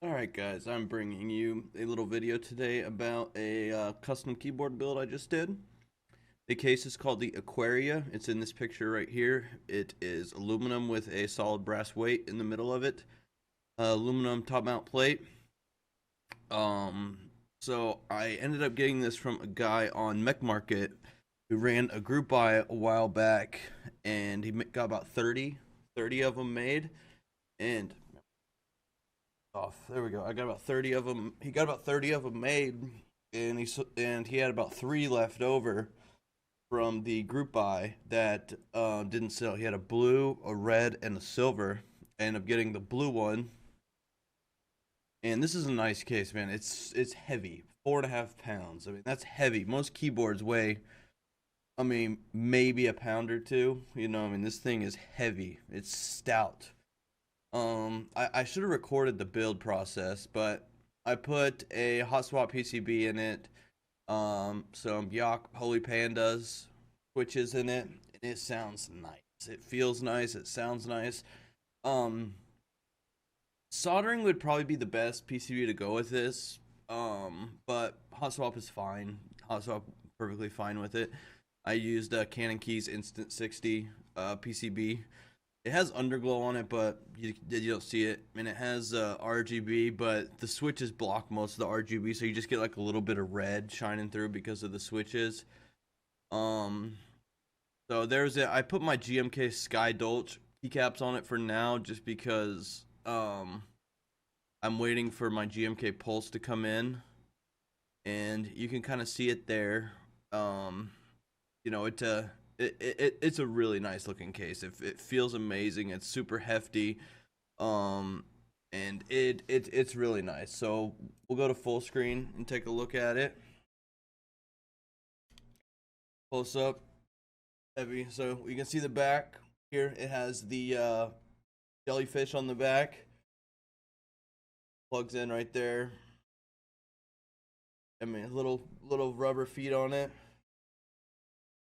Alright guys, I'm bringing you a little video today about a custom keyboard build I just did. The case is called the Aquaria. It's in this picture right here. It is aluminum with a solid brass weight in the middle of it. Aluminum top mount plate. Um, so I ended up getting this from a guy on Mech Market who ran a group buy a while back, and he got about 30 of them made. And off. There we go. I got about 30 of them. He got about 30 of them made, and he had about 3 left over from the group buy that didn't sell. He had a blue, a red, and a silver. I ended up getting the blue one, and this is a nice case, man. It's heavy, 4.5 pounds. I mean, that's heavy. Most keyboards weigh, I mean, maybe a pound or two. I mean, this thing is heavy. It's stout. I should have recorded the build process, but I put a hot swap PCB in it, some Holy Pandas switches in it, and it sounds nice. It feels nice. It sounds nice. Um, Soldering would probably be the best PCB to go with this. But hot swap is fine. Hot swap perfectly fine with it. I used Canon Keys Instant 60 PCB. It has underglow on it, but you don't see it. And it has RGB, but the switches block most of the RGB, so you just get like a little bit of red shining through because of the switches. Um, so there's it. I put my GMK Sky Dolch keycaps on it for now, just because I'm waiting for my GMK Pulse to come in, and you can kind of see it there. You know, it's a really nice looking case. It feels amazing. It's super hefty, and it's really nice. So we'll go to full screen and take a look at it. Close up, heavy. So you can see the back here. It has the jellyfish on the back. Plugs in right there. I mean, little rubber feet on it.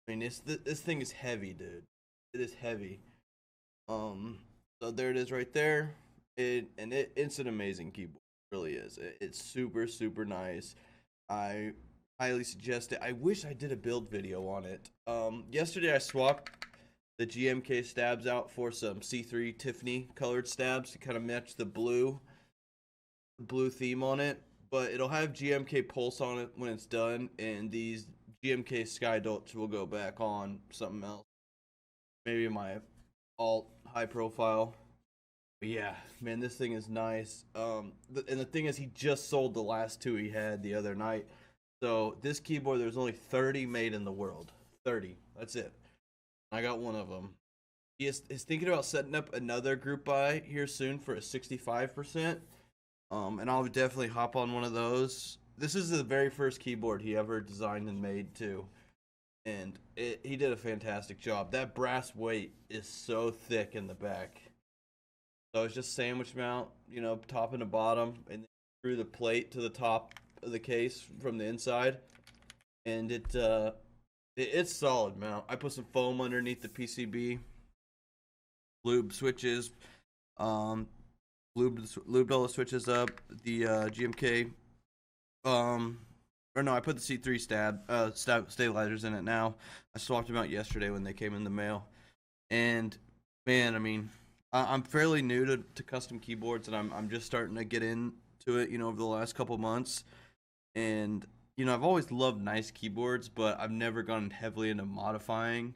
I mean, this thing is heavy, dude. It is heavy. So there it is right there. It's an amazing keyboard. It really is. It's super nice. I highly suggest it. I wish I did a build video on it. Yesterday I swapped the GMK stabs out for some C3 Tiffany colored stabs to kind of match the blue theme on it. But it'll have GMK Pulse on it when it's done, and these GMK Sky Dolch will go back on something else. Maybe my alt high profile. But yeah, man, this thing is nice. And the thing is, he just sold the last 2 he had the other night. So this keyboard, there's only 30 made in the world. 30. That's it. I got one of them. He is thinking about setting up another group buy here soon for a 65%. And I'll definitely hop on one of those. This is the very first keyboard he ever designed and made too, and he did a fantastic job. That brass weight is so thick in the back, so it's just sandwich mount, top and the bottom, and through the plate to the top of the case from the inside, and it's solid mount. I put some foam underneath the PCB, lube switches, lubed all the switches up. The GMK, or no, I put the C3 stabilizers in it now. I swapped them out yesterday when they came in the mail. And man, I mean, I'm fairly new to custom keyboards, and I'm just starting to get into it, over the last couple months. And I've always loved nice keyboards, but I've never gone heavily into modifying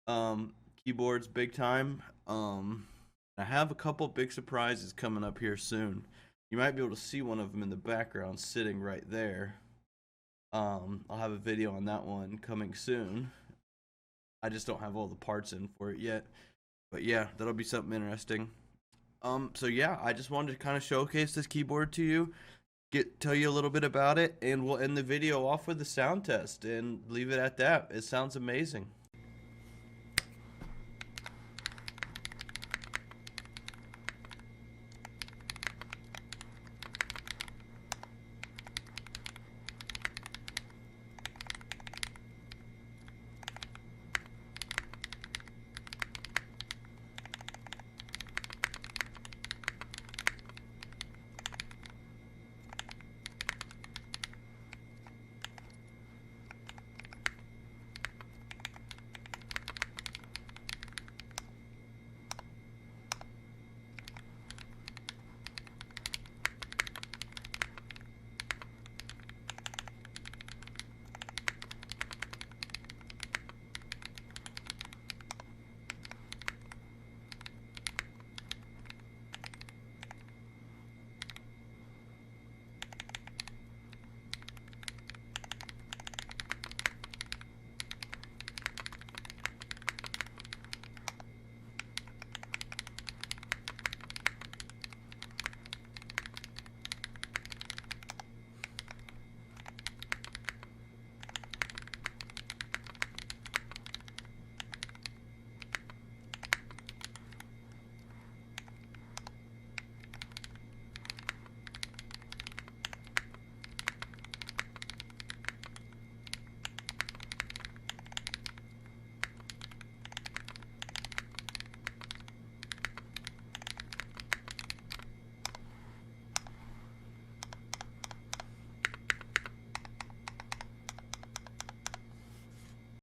keyboards big time. I have a couple big surprises coming up here soon. You might be able to see one of them in the background sitting right there. I'll have a video on that one coming soon. I just don't have all the parts in for it yet. But yeah, that'll be something interesting. So yeah, I just wanted to kind of showcase this keyboard to you, tell you a little bit about it, and we'll end the video off with the sound test and leave it at that. It sounds amazing.